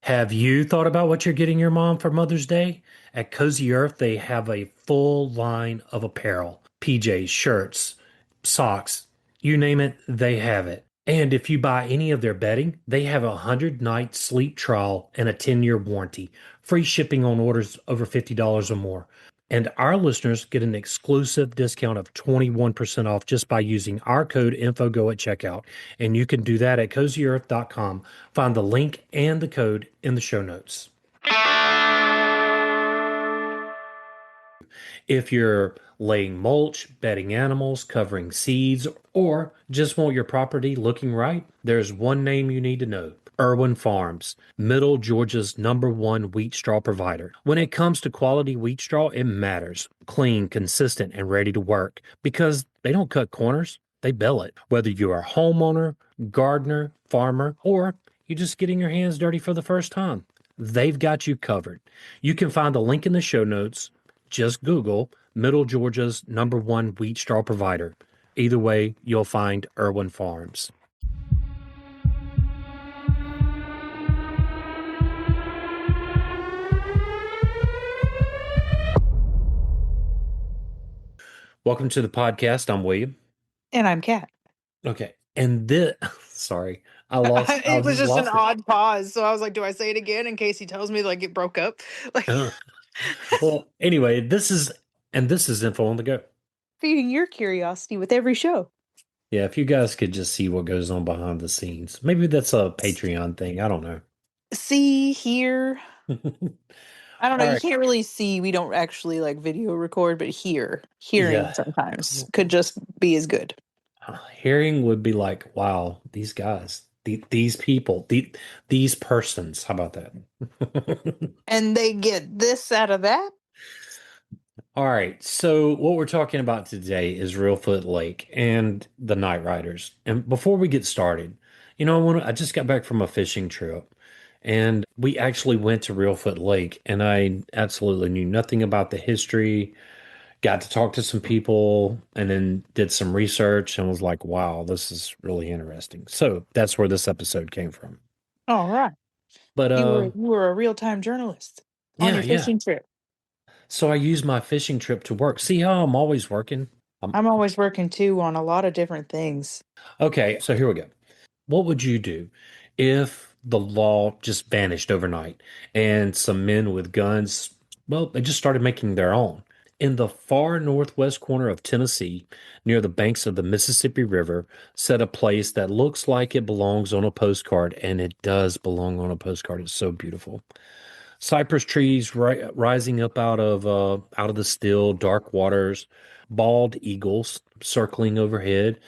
Have you thought about what you're getting your mom for Mother's Day? At Cozy Earth, they have a full line of apparel, PJs, shirts, socks, you name it, they have it. And if you buy any of their bedding, they have a 100-night sleep trial and a 10-year warranty, free shipping on orders over $50 or more. And our listeners get an exclusive discount of 21% off just by using our code INFOGO at checkout. And you can do that at cozyearth.com. Find the link and the code in the show notes. If you're laying mulch, bedding animals, covering seeds, or just want your property looking right, there's one name you need to know. Irwin Farms, Middle Georgia's #1 wheat straw provider. When it comes to quality wheat straw, it matters. Clean, consistent, and ready to work because they don't cut corners, they bale it. Whether you're a homeowner, gardener, farmer, or you're just getting your hands dirty for the first time, they've got you covered. You can find a link in the show notes. Just Google Middle Georgia's #1 wheat straw provider. Either way, you'll find Irwin Farms. Welcome to the podcast. I'm William. And I'm Kat. Okay. And this, sorry, I It was just an lost it. odd pause. So I was like, do I say it again in case he tells me like it broke up? Like Well, anyway, this is Info on the Go. feeding your curiosity with every show. Yeah, if you guys could just see what goes on behind the scenes. Maybe that's a Patreon thing. I don't know. See here. I don't know. All You right. can't really see. We don't actually like video record, but hearing Yeah. sometimes could just be as good. Hearing would be like, wow, these guys, these people, these persons. How about that? And they get this out of that. All right. So what we're talking about today is Reelfoot Lake and the Night Riders. And before we get started, I just got back from a fishing trip and we actually went to Reelfoot Lake and I absolutely knew nothing about the history, got to talk to some people and then did some research and was like, wow, this is really interesting. So that's where this episode came from. All right. But You were a real-time journalist on yeah, your yeah. fishing trip. So I used my fishing trip to work. See how I'm always working? I'm always working too on a lot of different things. Okay, so here we go. What would you do if the law just vanished overnight and some men with guns, well, they just started making their own? In the far northwest corner of Tennessee, near the banks of the Mississippi River, set a place that looks like it belongs on a postcard, and it does belong on a postcard. It's so beautiful. Cypress trees rising up out of the still dark waters, bald eagles circling overhead,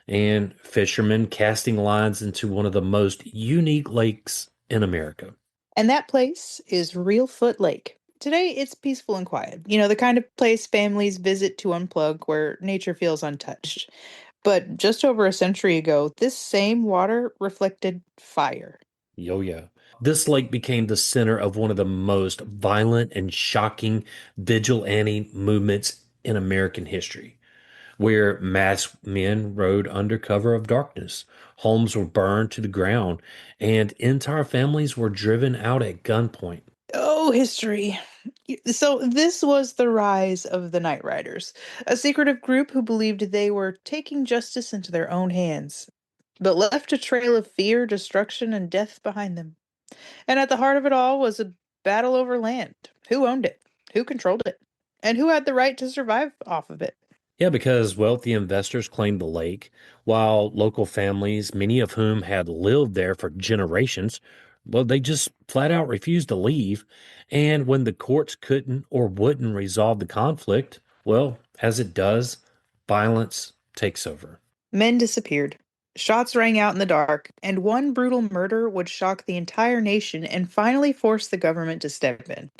and fishermen casting lines into one of the most unique lakes in America. And that place is Reelfoot Lake. Today, it's peaceful and quiet. You know, the kind of place families visit to unplug where nature feels untouched. But just over a century ago, this same water reflected fire. Yo, yeah. This lake became the center of one of the most violent and shocking vigilante movements in American history, where masked men rode under cover of darkness. Homes were burned to the ground, and entire families were driven out at gunpoint. Oh, history. So, this was the rise of the Night Riders, a secretive group who believed they were taking justice into their own hands, but left a trail of fear, destruction, and death behind them. And at the heart of it all was a battle over land. Who owned it? Who controlled it? And who had the right to survive off of it? Yeah, because wealthy investors claimed the lake, while local families, many of whom had lived there for generations, well, they just flat out refused to leave. And when the courts couldn't or wouldn't resolve the conflict, well, as it does, violence takes over. Men disappeared. Shots rang out in the dark, and one brutal murder would shock the entire nation and finally force the government to step in.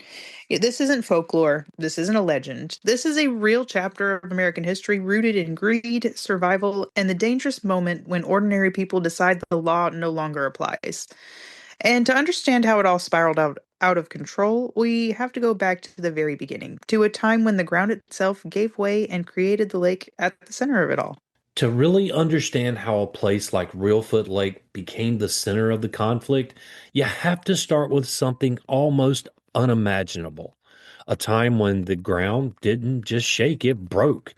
This isn't folklore. This isn't a legend. This is a real chapter of American history rooted in greed, survival, and the dangerous moment when ordinary people decide the law no longer applies. And to understand how it all spiraled out of control, we have to go back to the very beginning, to a time when the ground itself gave way and created the lake at the center of it all. To really understand how a place like Reelfoot Lake became the center of the conflict, you have to start with something almost unimaginable. A time when the ground didn't just shake, it broke.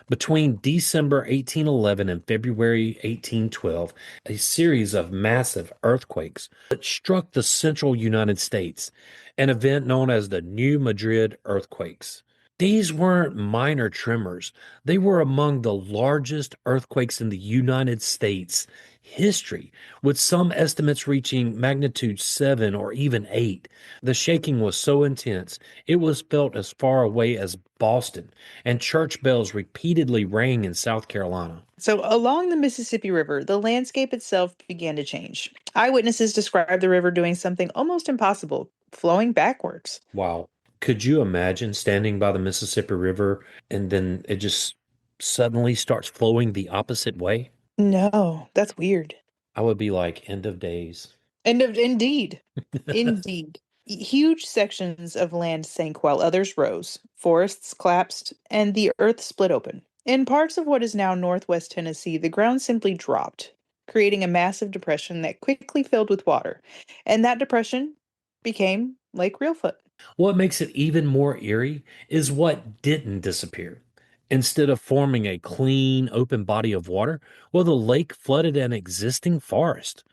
Between December 1811 and February 1812, a series of massive earthquakes that struck the central United States, an event known as the New Madrid earthquakes. These weren't minor tremors. They were among the largest earthquakes in the United States history, with some estimates reaching magnitude 7 or even 8. The shaking was so intense, it was felt as far away as Boston, and church bells repeatedly rang in South Carolina. So, along the Mississippi River, the landscape itself began to change. Eyewitnesses described the river doing something almost impossible, flowing backwards. Wow. Could you imagine standing by the Mississippi River and then it just suddenly starts flowing the opposite way? No, that's weird. I would be like, end of days. And indeed, indeed. Huge sections of land sank while others rose. Forests collapsed, and the earth split open. In parts of what is now northwest Tennessee, the ground simply dropped, creating a massive depression that quickly filled with water. And that depression became Lake Reelfoot. What makes it even more eerie is what didn't disappear. Instead of forming a clean, open body of water, well, the lake flooded an existing forest.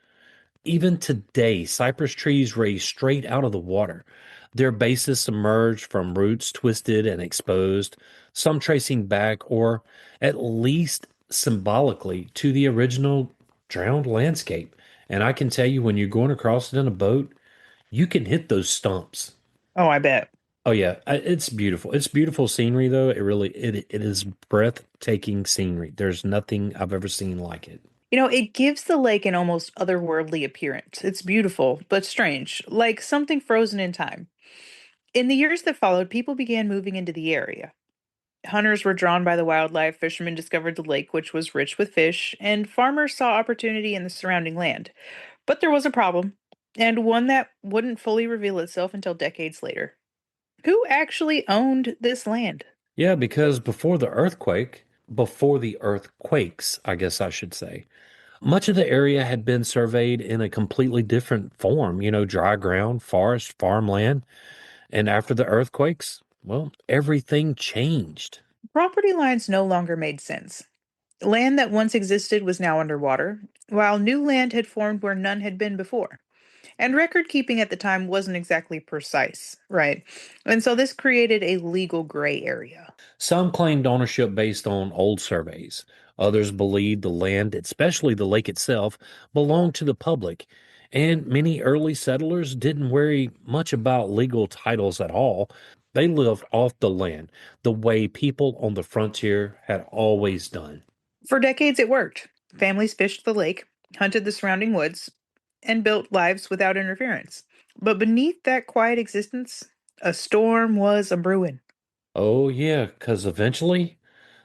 Even today, cypress trees raise straight out of the water. Their bases submerged from roots twisted and exposed, some tracing back or at least symbolically to the original drowned landscape. And I can tell you, when you're going across it in a boat, you can hit those stumps. Oh, I bet. Oh yeah, it's beautiful. It's beautiful scenery though. It is breathtaking scenery. There's nothing I've ever seen like it. It gives the lake an almost otherworldly appearance. It's beautiful, but strange, like something frozen in time. In the years that followed, people began moving into the area. Hunters were drawn by the wildlife, fishermen discovered the lake, which was rich with fish, and farmers saw opportunity in the surrounding land. But there was a problem, and one that wouldn't fully reveal itself until decades later. Who actually owned this land? Yeah, because before the earthquakes, I guess I should say, much of the area had been surveyed in a completely different form, dry ground, forest, farmland. And after the earthquakes, well, everything changed. Property lines no longer made sense. Land that once existed was now underwater, while new land had formed where none had been before. And record keeping at the time wasn't exactly precise, right? And so this created a legal gray area. Some claimed ownership based on old surveys. Others believed the land, especially the lake itself, belonged to the public. And many early settlers didn't worry much about legal titles at all. They lived off the land, the way people on the frontier had always done. For decades, it worked. Families fished the lake, hunted the surrounding woods, and built lives without interference. But beneath that quiet existence, a storm was a brewing. Oh, yeah, because eventually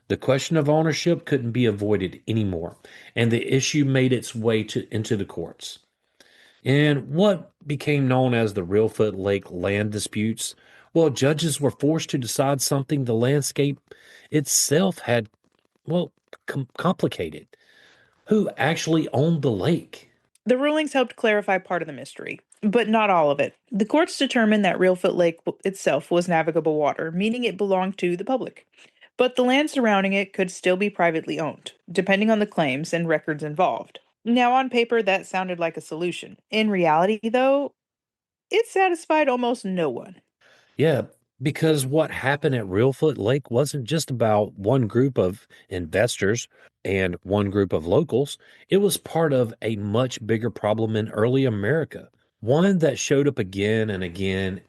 the question of ownership couldn't be avoided anymore, and the issue made its way into the courts. In what became known as the Reelfoot Lake land disputes, well, judges were forced to decide something the landscape itself had, well, complicated. Who actually owned the lake? The rulings helped clarify part of the mystery, but not all of it. The courts determined that Reelfoot Lake itself was navigable water, meaning it belonged to the public. But the land surrounding it could still be privately owned, depending on the claims and records involved. Now, on paper, that sounded like a solution. In reality, though, it satisfied almost no one. Yeah, because what happened at Reelfoot Lake wasn't just about one group of investors and one group of locals. It was part of a much bigger problem in early America, one that showed up again and again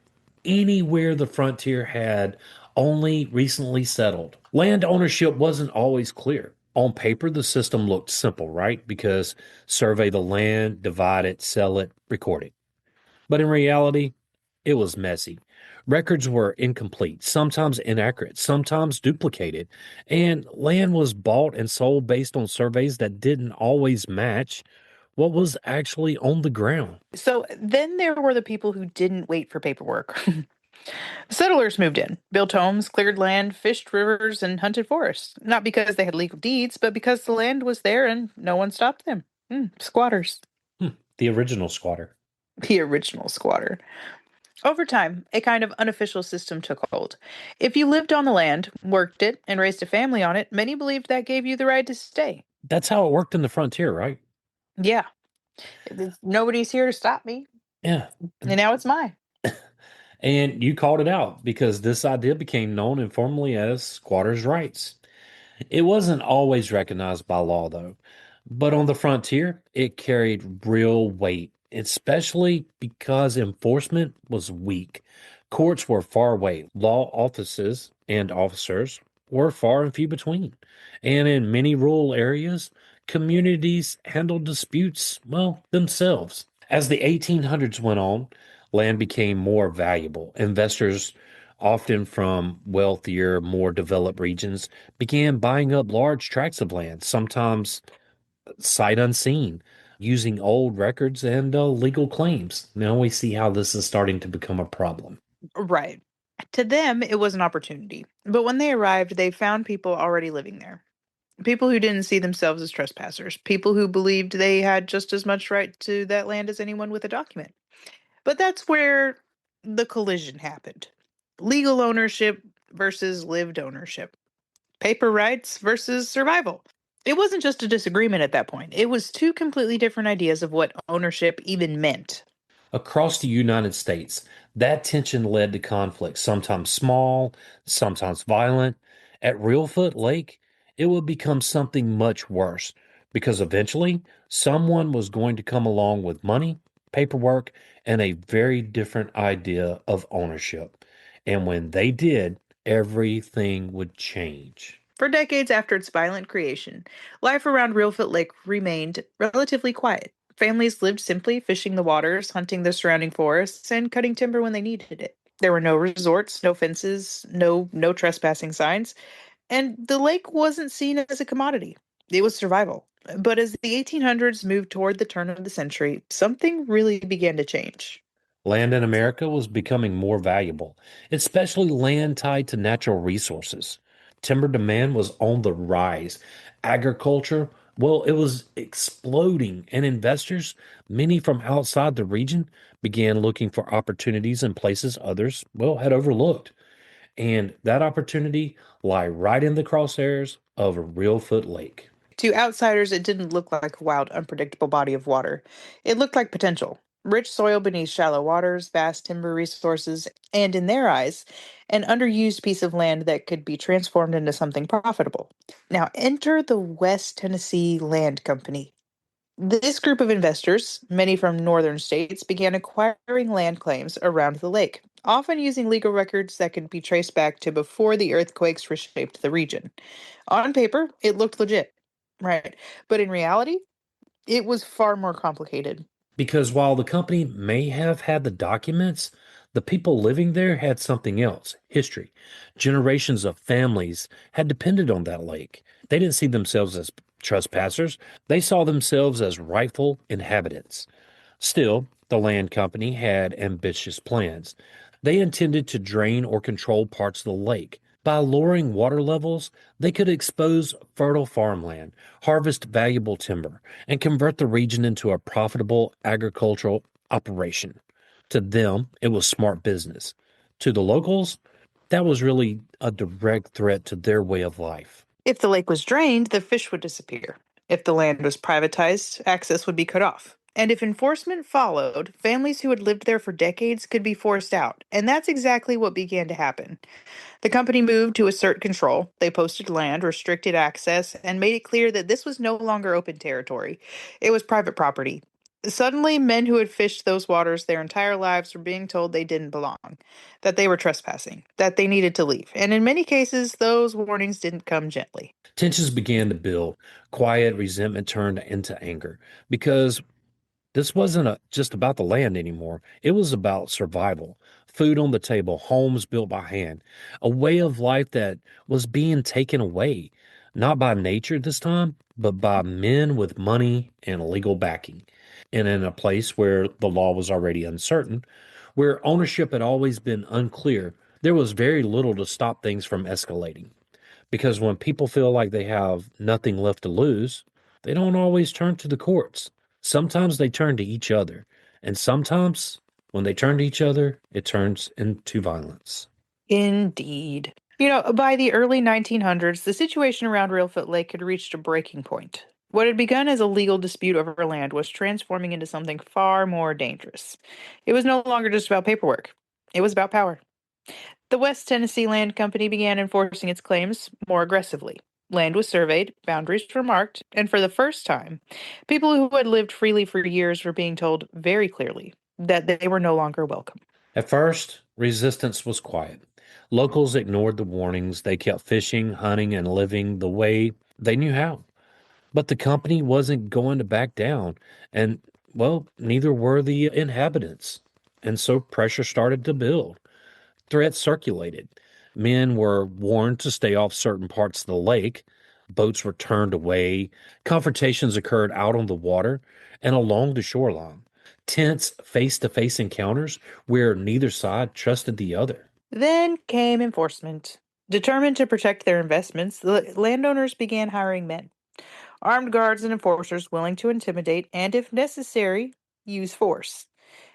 anywhere the frontier had only recently settled. Land ownership wasn't always clear. On paper, the system looked simple, right? Because survey the land, divide it, sell it, record it. But in reality, it was messy. Records were incomplete, sometimes inaccurate, sometimes duplicated, and land was bought and sold based on surveys that didn't always match what was actually on the ground. So then there were the people who didn't wait for paperwork. Settlers moved in, built homes, cleared land, fished rivers, and hunted forests. Not because they had legal deeds, but because the land was there and no one stopped them. Squatters. The original squatter. The original squatter. Over time, a kind of unofficial system took hold. If you lived on the land, worked it, and raised a family on it, many believed that gave you the right to stay. That's how it worked in the frontier, right? Yeah, nobody's here to stop me, Yeah. and now it's mine. And you called it out because this idea became known informally as squatters' rights. It wasn't always recognized by law, though. But on the frontier, it carried real weight, especially because enforcement was weak. Courts were far away. Law offices and officers were far and few between. And in many rural areas, communities handled disputes, well, themselves. As the 1800s went on, land became more valuable. Investors, often from wealthier, more developed regions, began buying up large tracts of land, sometimes sight unseen, using old records and legal claims. Now we see how this is starting to become a problem. Right. To them, it was an opportunity. But when they arrived, they found people already living there. People who didn't see themselves as trespassers. People who believed they had just as much right to that land as anyone with a document. But that's where the collision happened. Legal ownership versus lived ownership. Paper rights versus survival. It wasn't just a disagreement at that point. It was two completely different ideas of what ownership even meant. Across the United States, that tension led to conflicts, sometimes small, sometimes violent. At Reelfoot Lake, it would become something much worse because eventually someone was going to come along with money, paperwork, and a very different idea of ownership. And when they did, everything would change. For decades after its violent creation, life around Reelfoot Lake remained relatively quiet. Families lived simply, fishing the waters, hunting the surrounding forests, and cutting timber when they needed it. There were no resorts, no fences, no trespassing signs, and the lake wasn't seen as a commodity. It was survival. But as the 1800s moved toward the turn of the century, something really began to change. Land in America was becoming more valuable, especially land tied to natural resources. Timber demand was on the rise. Agriculture, well, it was exploding, and investors, many from outside the region, began looking for opportunities in places others, well, had overlooked. And that opportunity lie right in the crosshairs of Reelfoot Lake. To outsiders, it didn't look like a wild, unpredictable body of water. It looked like potential. Rich soil beneath shallow waters, vast timber resources, and in their eyes, an underused piece of land that could be transformed into something profitable. Now, enter the West Tennessee Land Company. This group of investors, many from northern states, began acquiring land claims around the lake, often using legal records that could be traced back to before the earthquakes reshaped the region. On paper, it looked legit, right? But in reality, it was far more complicated. Because while the company may have had the documents, the people living there had something else history. Generations of families had depended on that lake. They didn't see themselves as trespassers, they saw themselves as rightful inhabitants. Still, the land company had ambitious plans. They intended to drain or control parts of the lake. By lowering water levels, they could expose fertile farmland, harvest valuable timber, and convert the region into a profitable agricultural operation. To them, it was smart business. To the locals, that was really a direct threat to their way of life. If the lake was drained, the fish would disappear. If the land was privatized, access would be cut off. And if enforcement followed, families who had lived there for decades could be forced out. And that's exactly what began to happen. The company moved to assert control. They posted land, restricted access, and made it clear that this was no longer open territory. It was private property. Suddenly, men who had fished those waters their entire lives were being told they didn't belong, that they were trespassing, that they needed to leave. And in many cases, those warnings didn't come gently. Tensions began to build. Quiet resentment turned into anger because this wasn't just about the land anymore. It was about survival, food on the table, homes built by hand, a way of life that was being taken away, not by nature this time, but by men with money and legal backing. And in a place where the law was already uncertain, Where ownership had always been unclear, there was very little to stop things from escalating. Because when people feel like they have nothing left to lose, they don't always turn to the courts. Sometimes they turn to each other. And sometimes, when they turn to each other, it turns into violence. Indeed. By the early 1900s, the situation around Reelfoot Lake had reached a breaking point. What had begun as a legal dispute over land was transforming into something far more dangerous. It was no longer just about paperwork, it was about power. The West Tennessee Land Company began enforcing its claims more aggressively. Land was surveyed, boundaries were marked, and for the first time, people who had lived freely for years were being told very clearly that they were no longer welcome. At first, resistance was quiet. Locals ignored the warnings. They kept fishing, hunting, and living the way they knew how. But the company wasn't going to back down, and, well, neither were the inhabitants. And so pressure started to build. Threats circulated. Men were warned to stay off certain parts of the lake. Boats were turned away. Confrontations occurred out on the water and along the shoreline. Tense face to face encounters where neither side trusted the other. Then came enforcement. Determined to protect their investments, the landowners began hiring men, armed guards and enforcers willing to intimidate and, if necessary, use force.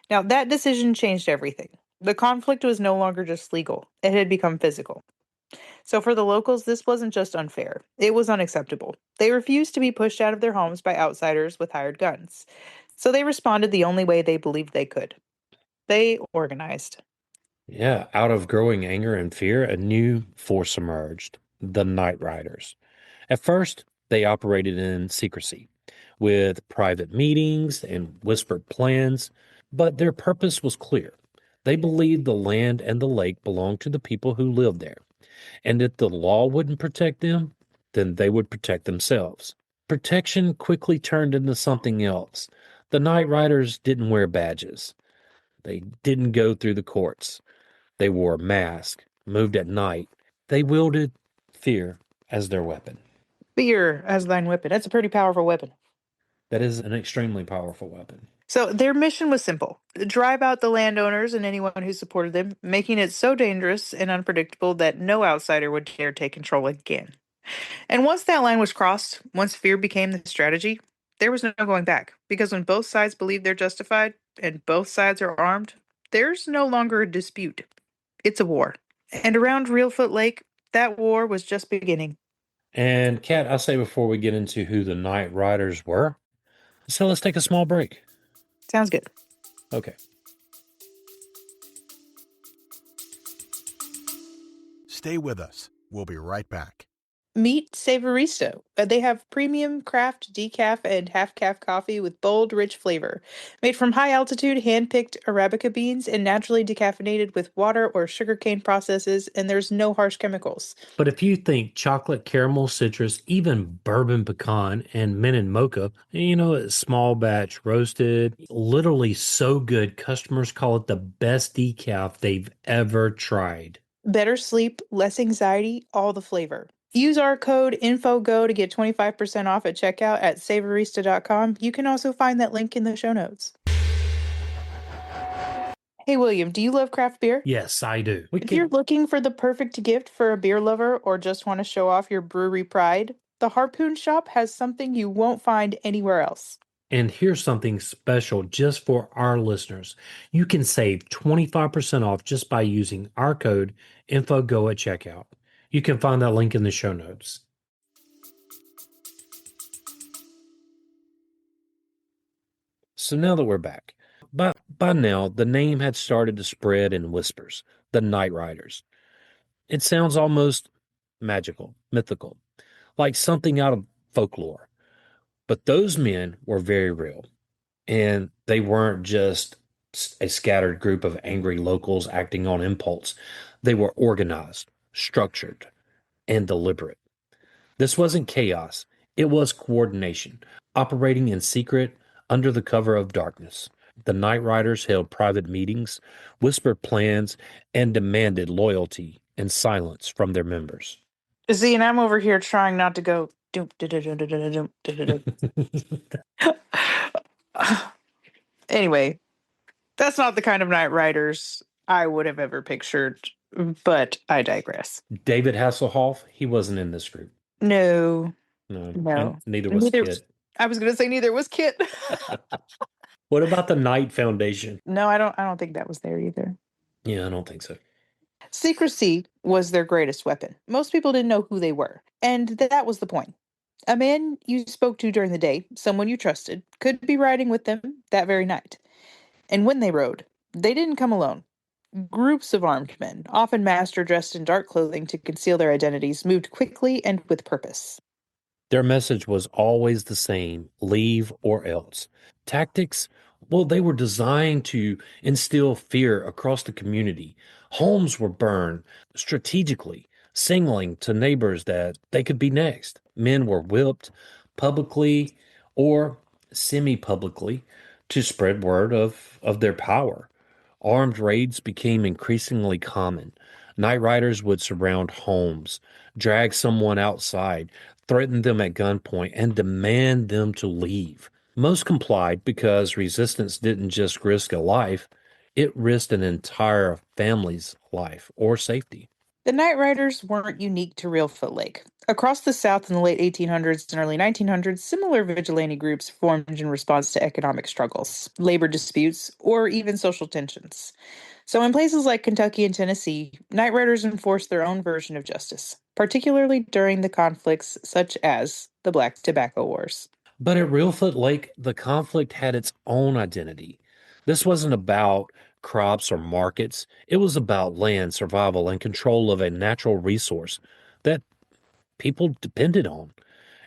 Now, that decision changed everything. The conflict was no longer just legal, it had become physical. So, for the locals, this wasn't just unfair, it was unacceptable. They refused to be pushed out of their homes by outsiders with hired guns. So, they responded the only way they believed they could. They organized. Yeah, out of growing anger and fear, a new force emerged, the Night Riders. At first, they operated in secrecy, with private meetings and whispered plans, but their purpose was clear. They believed the land and the lake belonged to the people who lived there, and if the law wouldn't protect them, then they would protect themselves. Protection quickly turned into something else. The Night Riders didn't wear badges. They didn't go through the courts. They wore a mask, moved at night. They wielded fear as their weapon. Fear as thine weapon. That's a pretty powerful weapon. That is an extremely powerful weapon. So their mission was simple: drive out the landowners and anyone who supported them, making it so dangerous and unpredictable that no outsider would dare take control again. And once that line was crossed, once fear became the strategy, there was no going back. Because when both sides believe they're justified and both sides are armed, there's no longer a dispute. It's a war. And around Reelfoot Lake, that war was just beginning. And Kat, I say before we get into who the Night Riders were, so let's take a small break. Sounds good. Okay. Stay with us. We'll be right back. Meet Savoristo. They have premium craft decaf and half calf coffee with bold, rich flavor. Made from high altitude, hand picked Arabica beans and naturally decaffeinated with water or sugarcane processes, and there's no harsh chemicals. But if you think chocolate, caramel, citrus, even bourbon pecan and mint and mocha, it's small batch roasted, literally so good, customers call it the best decaf they've ever tried. Better sleep, less anxiety, all the flavor. Use our code INFOGO to get 25% off at checkout at savorista.com. You can also find that link in the show notes. Hey, William, do you love craft beer? Yes, I do. If you're looking for the perfect gift for a beer lover or just want to show off your brewery pride, the Harpoon Shop has something you won't find anywhere else. And here's something special just for our listeners. You can save 25% off just by using our code INFOGO at checkout. You can find that link in the show notes. So now that we're back, by now the name had started to spread in whispers, the Night Riders. It sounds almost magical, mythical, like something out of folklore. But those men were very real, and they weren't just a scattered group of angry locals acting on impulse. They were organized, structured, and deliberate. This wasn't chaos, it was coordination, operating in secret under the cover of darkness. The Night Riders held private meetings, whispered plans, and demanded loyalty and silence from their members. See, and I'm over here trying not to go. Doom, da-da-da-da-da-da-dum, da-da-da. Anyway, That's not the kind of Night Riders I would have ever pictured, but I digress. David Hasselhoff, he wasn't in this group. No, No, and no. neither was Neither. Kit. I was going to say neither was Kit. What about the Knight Foundation? No, I don't think that was there either. Yeah, I don't think so. Secrecy was their greatest weapon. Most people didn't know who they were, and that was the point. A man you spoke to during the day, someone you trusted, could be riding with them that very night. And when they rode, they didn't come alone. Groups of armed men, often masked or dressed in dark clothing to conceal their identities, moved quickly and with purpose. Their message was always the same: leave or else. Tactics, well, they were designed to instill fear across the community. Homes were burned strategically, signaling to neighbors that they could be next. Men were whipped publicly or semi publicly to spread word of their power. Armed raids became increasingly common. Night riders would surround homes, drag someone outside, threaten them at gunpoint, and demand them to leave. Most complied because resistance didn't just risk a life, it risked an entire family's life or safety. The Night Riders weren't unique to Reelfoot Lake. Across the South in the late 1800s and early 1900s, similar vigilante groups formed in response to economic struggles, labor disputes, or even social tensions. So, in places like Kentucky and Tennessee, Night Riders enforced their own version of justice, particularly during the conflicts such as the Black Tobacco Wars. But at Reelfoot Lake, the conflict had its own identity. This wasn't about crops or markets, it was about land, survival, and control of a natural resource that people depended on.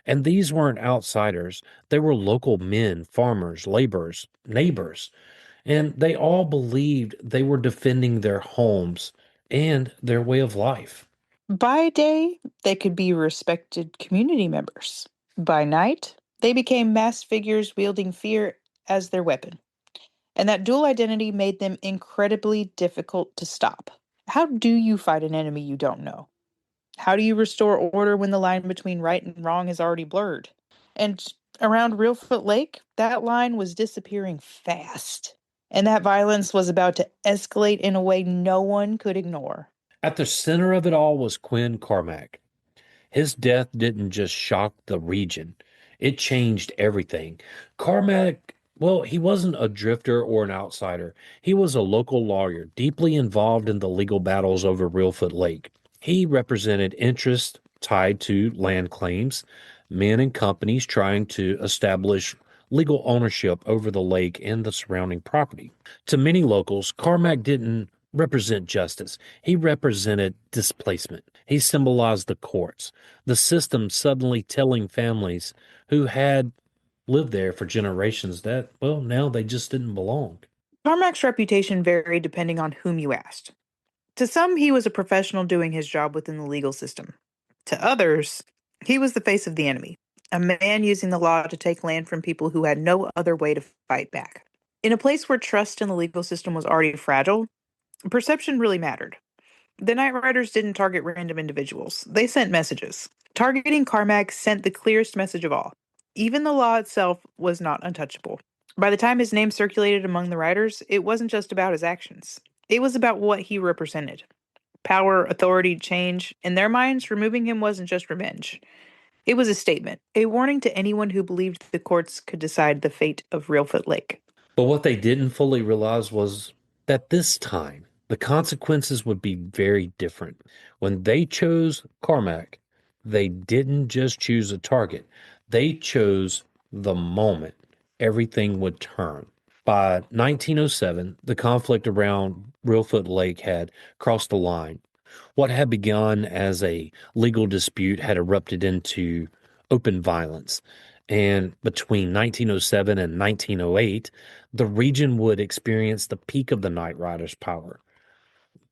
And these weren't outsiders, they were local men, farmers, laborers, neighbors, and they all believed they were defending their homes and their way of life. By day, they could be respected community members. By night, they became masked figures wielding fear as their weapon. And that dual identity made them incredibly difficult to stop. How do you fight an enemy you don't know? How do you restore order when the line between right and wrong is already blurred? And around Reelfoot Lake, that line was disappearing fast. And that violence was about to escalate in a way no one could ignore. At the center of it all was Quinn Carmack. His death didn't just shock the region, it changed everything. Carmack, well, he wasn't a drifter or an outsider. He was a local lawyer, deeply involved in the legal battles over Reelfoot Lake. He represented interests tied to land claims, men and companies trying to establish legal ownership over the lake and the surrounding property. To many locals, Carmack didn't represent justice. He represented displacement. He symbolized the courts, the system suddenly telling families who had lived there for generations that, well, now they just didn't belong. Carmack's reputation varied depending on whom you asked. To some, he was a professional doing his job within the legal system. To others, he was the face of the enemy, a man using the law to take land from people who had no other way to fight back. In a place where trust in the legal system was already fragile, perception really mattered. The Night Riders didn't target random individuals, they sent messages. Targeting Carmack sent the clearest message of all. Even the law itself was not untouchable. By the time his name circulated among the riders, it wasn't just about his actions. It was about what he represented. Power, authority, change. In their minds, removing him wasn't just revenge. It was a statement, a warning to anyone who believed the courts could decide the fate of Reelfoot Lake. But what they didn't fully realize was that this time the consequences would be very different. When they chose Carmack, they didn't just choose a target, they chose the moment everything would turn. By 1907, the conflict around Reelfoot Lake had crossed the line. What had begun as a legal dispute had erupted into open violence. And between 1907 and 1908, the region would experience the peak of the Night Riders' power.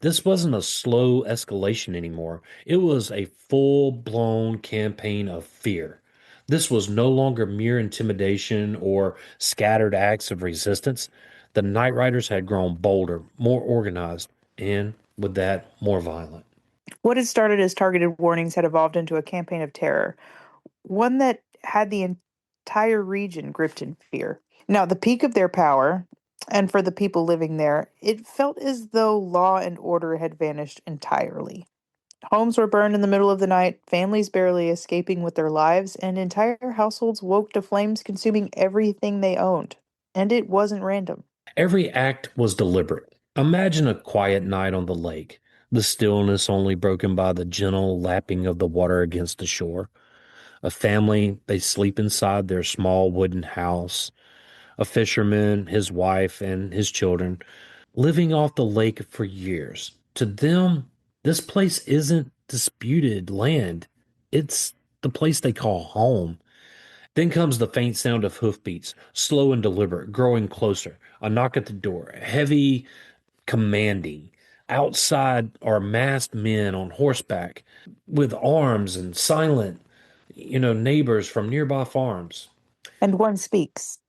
This wasn't a slow escalation anymore. It was a full blown campaign of fear. This was no longer mere intimidation or scattered acts of resistance. The Night Riders had grown bolder, more organized, and with that, more violent. What had started as targeted warnings had evolved into a campaign of terror, one that had the entire region gripped in fear. Now, the peak of their power, And for the people living there, it felt as though law and order had vanished entirely. Homes were burned in the middle of the night, families barely escaping with their lives, and entire households woke to flames consuming everything they owned. And it wasn't random. Every act was deliberate. Imagine a quiet night on the lake, the stillness only broken by the gentle lapping of the water against the shore. A family, they sleep inside their small wooden house. A fisherman, his wife, and his children, living off the lake for years. To them, this place isn't disputed land. It's the place they call home. Then comes the faint sound of hoofbeats, slow and deliberate, growing closer. A knock at the door, heavy, commanding. Outside are masked men on horseback with arms and silent, neighbors from nearby farms. And one speaks.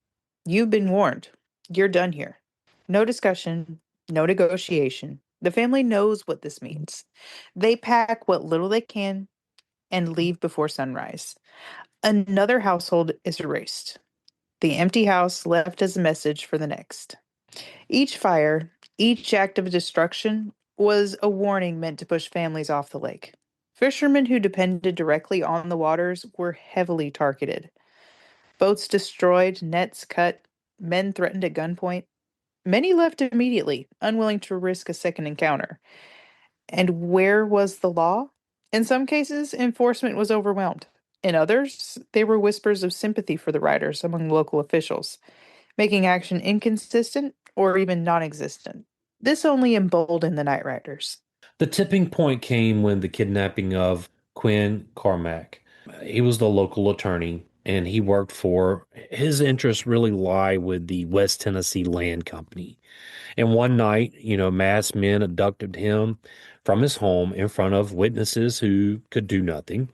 You've been warned. You're done here. No discussion, no negotiation. The family knows what this means. They pack what little they can and leave before sunrise. Another household is erased. The empty house left as a message for the next. Each fire, each act of destruction was a warning meant to push families off the lake. Fishermen who depended directly on the waters were heavily targeted. Boats destroyed, nets cut, men threatened at gunpoint. Many left immediately, unwilling to risk a second encounter. And where was the law? In some cases, enforcement was overwhelmed. In others, there were whispers of sympathy for the riders among local officials, making action inconsistent or even non existent. This only emboldened the night riders. The tipping point came when the kidnapping of Quinn Carmack. He was the local attorney and he worked for his interests really lie with the West Tennessee Land Company. And one night, masked men abducted him from his home in front of witnesses who could do nothing.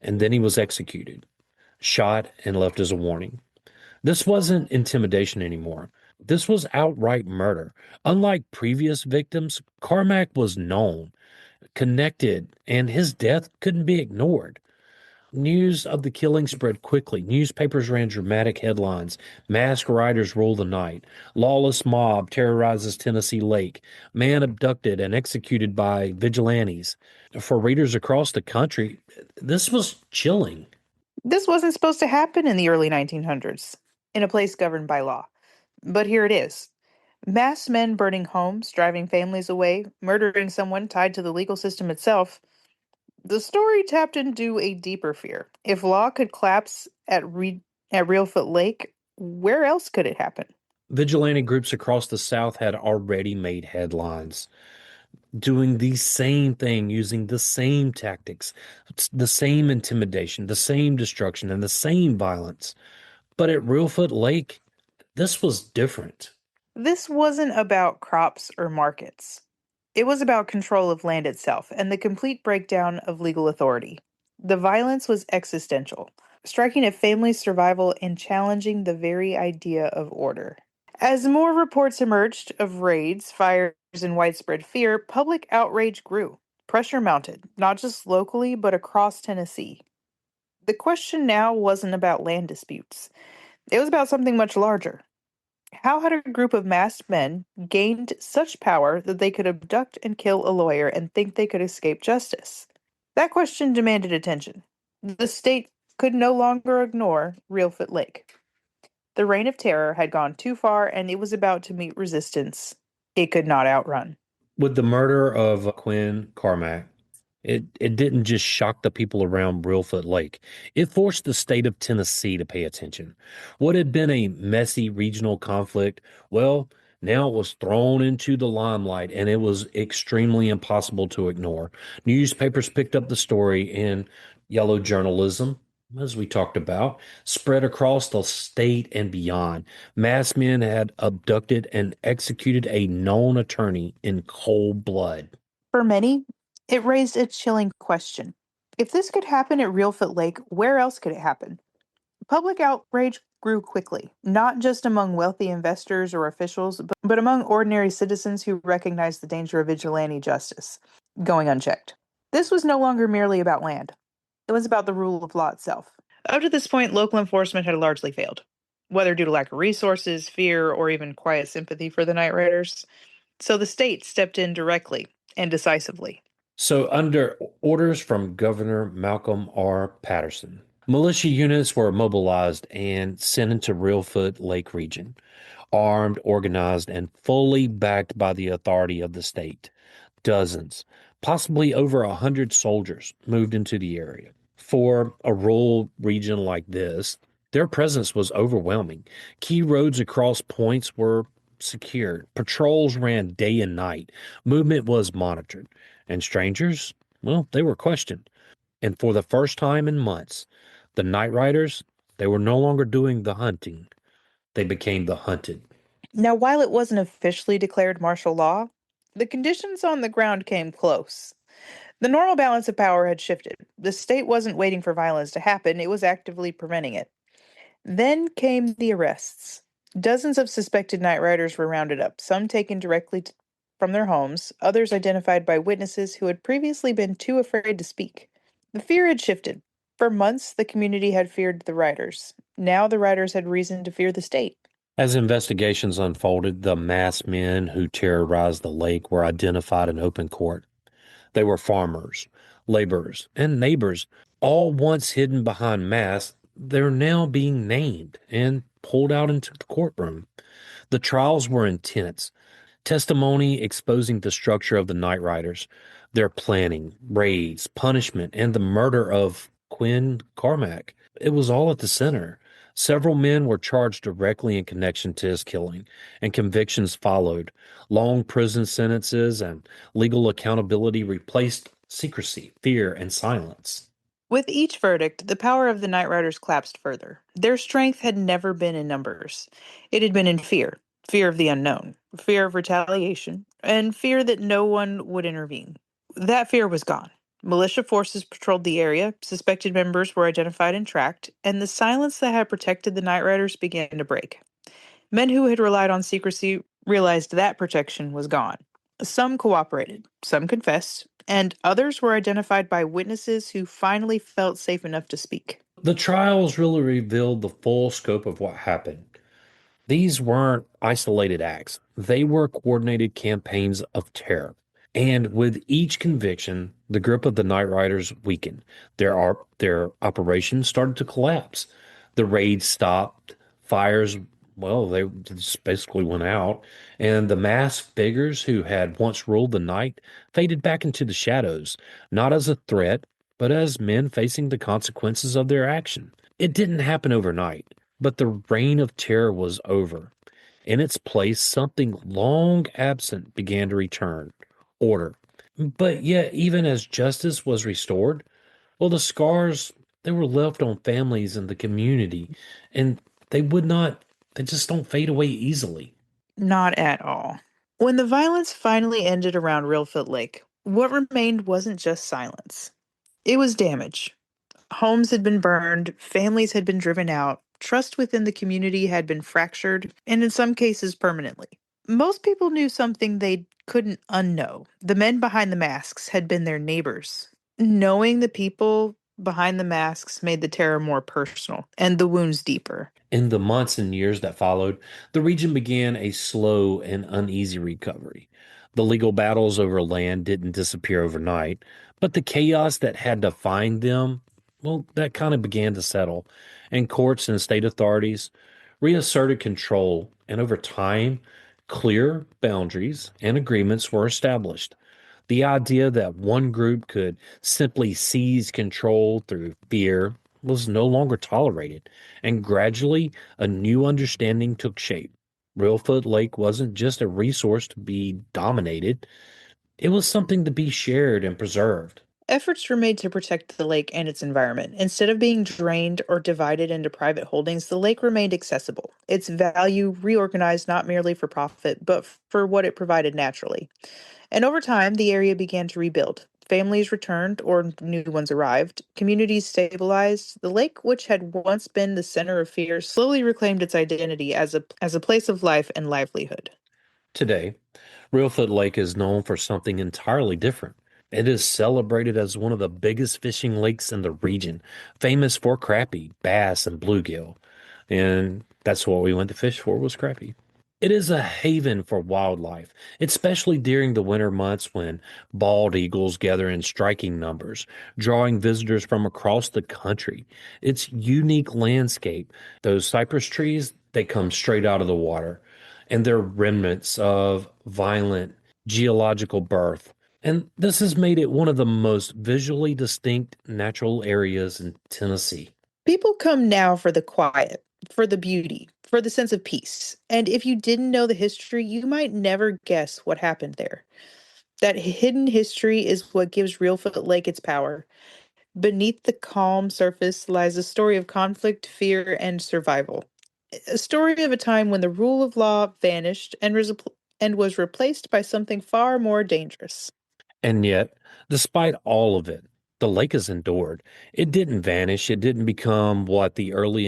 And then he was executed, shot, and left as a warning. This wasn't intimidation anymore. This was outright murder. Unlike previous victims, Carmack was known, connected, and his death couldn't be ignored. News of the killing spread quickly. Newspapers ran dramatic headlines. Masked riders rule the night. Lawless mob terrorizes Tennessee Lake. Man abducted and executed by vigilantes. For readers across the country, this was chilling. This wasn't supposed to happen in the early 1900s, in a place governed by law. But here it is. Mass men burning homes, driving families away, murdering someone tied to the legal system itself. The story tapped into a deeper fear. If law could collapse at Reelfoot Lake, where else could it happen? Vigilante groups across the South had already made headlines, doing the same thing, using the same tactics, the same intimidation, the same destruction, and the same violence. But at Reelfoot Lake, this was different. This wasn't about crops or markets. It was about control of land itself and the complete breakdown of legal authority. The violence was existential, striking at families' survival and challenging the very idea of order. As more reports emerged of raids, fires, and widespread fear, public outrage grew. Pressure mounted, not just locally, but across Tennessee. The question now wasn't about land disputes, it was about something much larger. How had a group of masked men gained such power that they could abduct and kill a lawyer and think they could escape justice? That question demanded attention. The state could no longer ignore Reelfoot Lake. The reign of terror had gone too far and it was about to meet resistance it could not outrun. With the murder of Quinn Carmack, it didn't just shock the people around Reelfoot Lake. It forced the state of Tennessee to pay attention. What had been a messy regional conflict, well, now it was thrown into the limelight and it was extremely impossible to ignore. Newspapers picked up the story and yellow journalism, as we talked about, spread across the state and beyond. Masked men had abducted and executed a known attorney in cold blood. For many, it raised a chilling question. If this could happen at Reelfoot Lake, where else could it happen? Public outrage grew quickly, not just among wealthy investors or officials, but among ordinary citizens who recognized the danger of vigilante justice going unchecked. This was no longer merely about land. It was about the rule of law itself. Up to this point, local enforcement had largely failed. whether due to lack of resources, fear, or even quiet sympathy for the Night Riders. So the state stepped in directly and decisively. So, under orders from Governor Malcolm R. Patterson, militia units were mobilized and sent into Reelfoot Lake region, armed, organized, and fully backed by the authority of the state. Dozens, possibly over 100 soldiers moved into the area. For a rural region like this, their presence was overwhelming. Key roads across points were secured. Patrols ran day and night. Movement was monitored. And strangers, well, they were questioned. And for the first time in months, the night riders, they were no longer doing the hunting. They became the hunted. Now, while it wasn't officially declared martial law, the conditions on the ground came close. The normal balance of power had shifted. The state wasn't waiting for violence to happen, it was actively preventing it. Then came the arrests. Dozens of suspected night riders were rounded up, some taken directly from their homes, others identified by witnesses who had previously been too afraid to speak. The fear had shifted. For months, the community had feared the riders. Now the riders had reason to fear the state. As investigations unfolded, the masked men who terrorized the lake were identified in open court. They were farmers, laborers, and neighbors, all once hidden behind masks. They're now being named and pulled out into the courtroom. The trials were intense. Testimony exposing the structure of the Night Riders, their planning, raids, punishment, and the murder of Quinn Carmack. It was all at the center. Several men were charged directly in connection to his killing, and convictions followed. Long prison sentences and legal accountability replaced secrecy, fear, and silence. With each verdict, the power of the Night Riders collapsed further. Their strength had never been in numbers. It had been in fear of the unknown, fear of retaliation, and fear that no one would intervene. That fear was gone. Militia forces patrolled the area, suspected members were identified and tracked, and the silence that had protected the Night Riders began to break. Men who had relied on secrecy realized that protection was gone. Some cooperated, some confessed, and others were identified by witnesses who finally felt safe enough to speak. The trials really revealed the full scope of what happened. These weren't isolated acts, they were coordinated campaigns of terror. And with each conviction, the grip of the Night Riders weakened. Their operations started to collapse. The raids stopped. Fires, well, they just basically went out. And the masked figures who had once ruled the night faded back into the shadows, not as a threat, but as men facing the consequences of their action. It didn't happen overnight, but the reign of terror was over. In its place, something long absent began to return order. But yet, even as justice was restored, well, the scars they were left on families and the community, and they would not, they just don't fade away easily. Not at all. When the violence finally ended around Reelfoot Lake, what remained wasn't just silence. It was damage. Homes had been burned, families had been driven out, trust within the community had been fractured, and in some cases permanently. Most people knew something they couldn't unknow. The men behind the masks had been their neighbors. Knowing the people behind the masks made the terror more personal and the wounds deeper. In the months and years that followed, the region began a slow and uneasy recovery. The legal battles over land didn't disappear overnight, but the chaos that had defined them, well, that kind of began to settle, and courts and state authorities reasserted control, and over time, clear boundaries and agreements were established. The idea that one group could simply seize control through fear was no longer tolerated, and gradually a new understanding took shape. Reelfoot Lake wasn't just a resource to be dominated, it was something to be shared and preserved. Efforts were made to protect the lake and its environment. Instead of being drained or divided into private holdings, the lake remained accessible, its value reorganized not merely for profit, but for what it provided naturally. And over time, the area began to rebuild. Families returned or new ones arrived. Communities stabilized. The lake, which had once been the center of fear, slowly reclaimed its identity as a place of life and livelihood. Today, Reelfoot Lake is known for something entirely different. It is celebrated as one of the biggest fishing lakes in the region, famous for crappie, bass, and bluegill. And that's what we went to fish for was crappie. It is a haven for wildlife, especially during the winter months when bald eagles gather in striking numbers, drawing visitors from across the country. Its unique landscape, those cypress trees, they come straight out of the water, and they're remnants of violent geological birth. And this has made it one of the most visually distinct natural areas in Tennessee. People come now for the quiet, for the beauty, for the sense of peace. And if you didn't know the history, you might never guess what happened there. That hidden history is what gives Reelfoot Lake its power. Beneath the calm surface lies a story of conflict, fear, and survival. A story of a time when the rule of law vanished and was replaced by something far more dangerous. And yet, despite all of it, the lake has endured. It didn't vanish. It didn't become what the early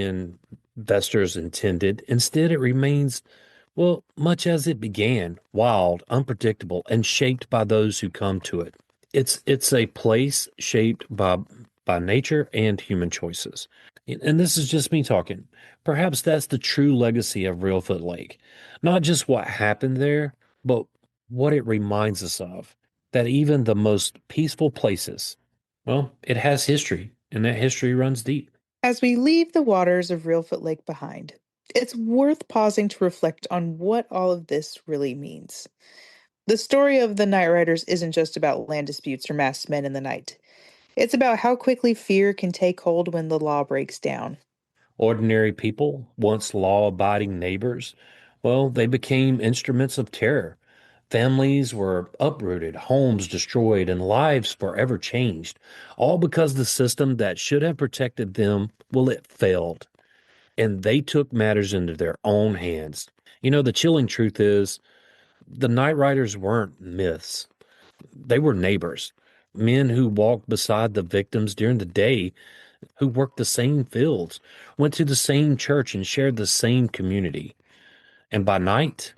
investors intended. Instead, it remains, well, much as it began, wild, unpredictable, and shaped by those who come to it. It's a place shaped by nature and human choices. And this is just me talking. Perhaps that's the true legacy of Reelfoot Lake. Not just what happened there, but what it reminds us of. That even the most peaceful places, well, it has history, and that history runs deep. As we leave the waters of Reelfoot Lake behind, it's worth pausing to reflect on what all of this really means. The story of the Night Riders isn't just about land disputes or masked men in the night. It's about how quickly fear can take hold when the law breaks down. Ordinary people, once law-abiding neighbors, well, they became instruments of terror. Families were uprooted, homes destroyed, and lives forever changed, all because the system that should have protected them, well, it failed. And they took matters into their own hands. The chilling truth is the Night Riders weren't myths. They were neighbors, men who walked beside the victims during the day, who worked the same fields, went to the same church, and shared the same community. And by night,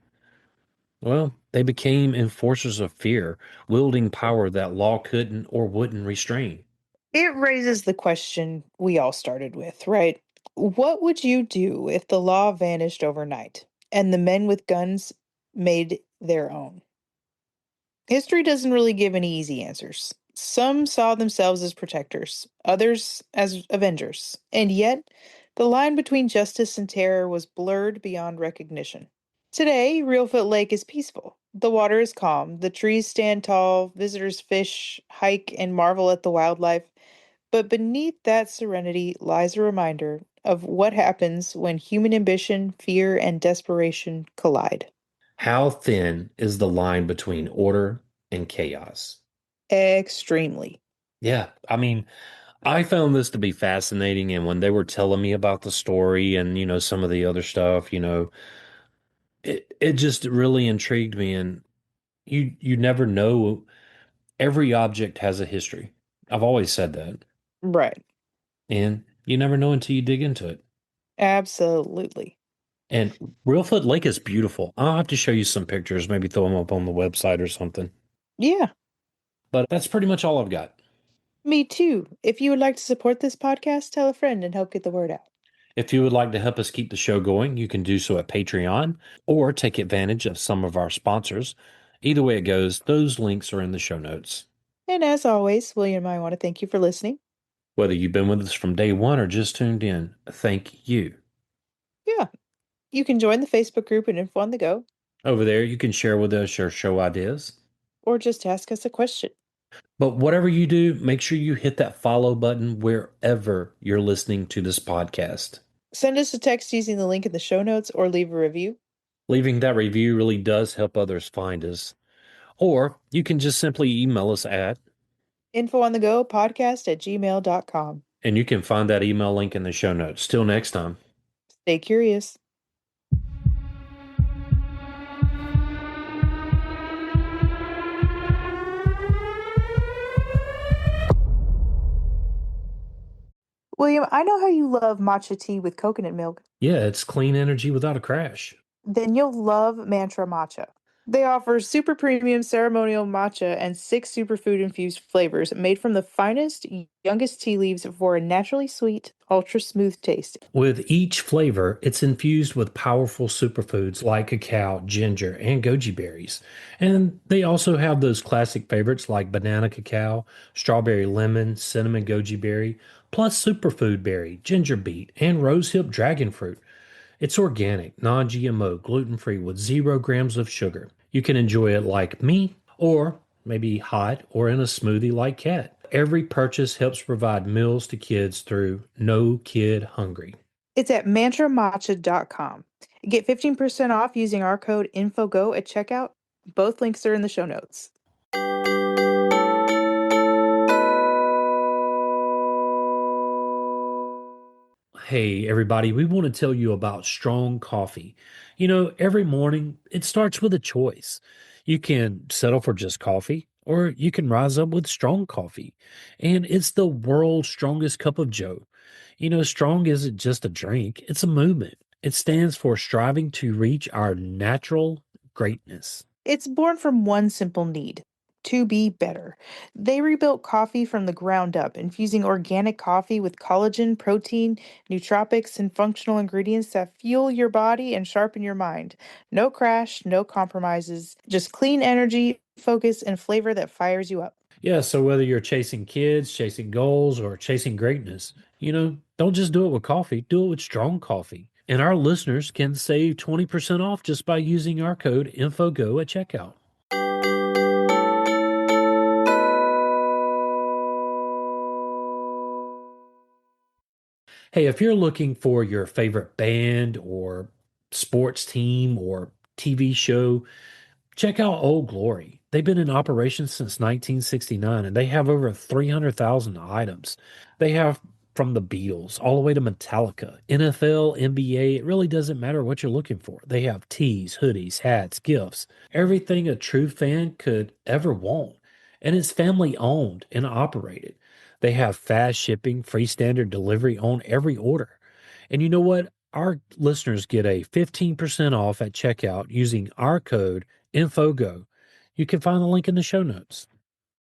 well, they became enforcers of fear, wielding power that law couldn't or wouldn't restrain. It raises the question we all started with, right? What would you do if the law vanished overnight and the men with guns made their own? History doesn't really give any easy answers. Some saw themselves as protectors, others as avengers, and yet the line between justice and terror was blurred beyond recognition. Today, Reelfoot Lake is peaceful. The water is calm, the trees stand tall, visitors fish, hike, and marvel at the wildlife. But beneath that serenity lies a reminder of what happens when human ambition, fear, and desperation collide. How thin is the line between order and chaos? Extremely. Yeah, I mean, I found this to be fascinating, and when they were telling me about the story and some of the other stuff, it just really intrigued me. And you never know. Every object has a history. I've always said that, Right. and you never know until you dig into it. Absolutely. And Reelfoot Lake is beautiful. I'll have to show you some pictures, maybe throw them up on the website or something. Yeah, But that's pretty much all I've got. me too. If you would like to support this podcast, tell a friend and help get the word out. If you would like to help us keep the show going, you can do so at Patreon or take advantage of some of our sponsors. Either way it goes, those links are in the show notes. And as always, William and I want to thank you for listening. Whether you've been with us from day one or just tuned in, thank you. Yeah, you can join the Facebook group and Info on the Go, Over there, you can share with us your show ideas. or just ask us a question. But whatever you do, make sure you hit that follow button wherever you're listening to this podcast. Send us a text using the link in the show notes or leave a review. Leaving that review really does help others find us. Or you can just simply email us at, infoonthegopodcast@gmail.com. and you can find that email link in the show notes. Till next time. Stay curious. William, I know how you love matcha tea with coconut milk. Yeah, it's clean energy without a crash. Then you'll love Mantra Matcha. They offer super premium ceremonial matcha and 6 superfood infused flavors made from the finest, youngest tea leaves for a naturally sweet, ultra smooth taste. With each flavor, it's infused with powerful superfoods like cacao, ginger, and goji berries. And they also have those classic favorites like banana cacao, strawberry lemon, cinnamon goji berry, plus superfood berry, ginger beet, and rosehip dragon fruit. It's organic, non GMO, gluten free with 0 grams of sugar. You can enjoy it like me, or maybe hot or in a smoothie like Cat. Every purchase helps provide meals to kids through No Kid Hungry. It's at mantramatcha.com. Get 15% off using our code INFOGO at checkout. Both links are in the show notes. Hey, everybody, we want to tell you about strong coffee. Every morning it starts with a choice. You can settle for just coffee, or you can rise up with strong coffee. And it's the world's strongest cup of joe. Strong isn't just a drink, it's a movement. It stands for striving to reach our natural greatness. It's born from one simple need: to be better. They rebuilt coffee from the ground up, infusing organic coffee with collagen, protein, nootropics, and functional ingredients that fuel your body and sharpen your mind. No crash, no compromises, just clean energy, focus, and flavor that fires you up. Yeah, so whether you're chasing kids, chasing goals, or chasing greatness, don't just do it with coffee, do it with strong coffee. And our listeners can save 20% off just by using our code INFOGO at checkout. Hey, if you're looking for your favorite band or sports team or TV show, check out Old Glory. They've been in operation since 1969 and they have over 300,000 items. They have from the Beatles all the way to Metallica, NFL, NBA. It really doesn't matter what you're looking for. They have tees, hoodies, hats, gifts, everything a true fan could ever want. And it's family owned and operated. They have fast shipping, free standard delivery on every order. And you know what? Our listeners get a 15% off at checkout using our code InfoGo. You can find the link in the show notes.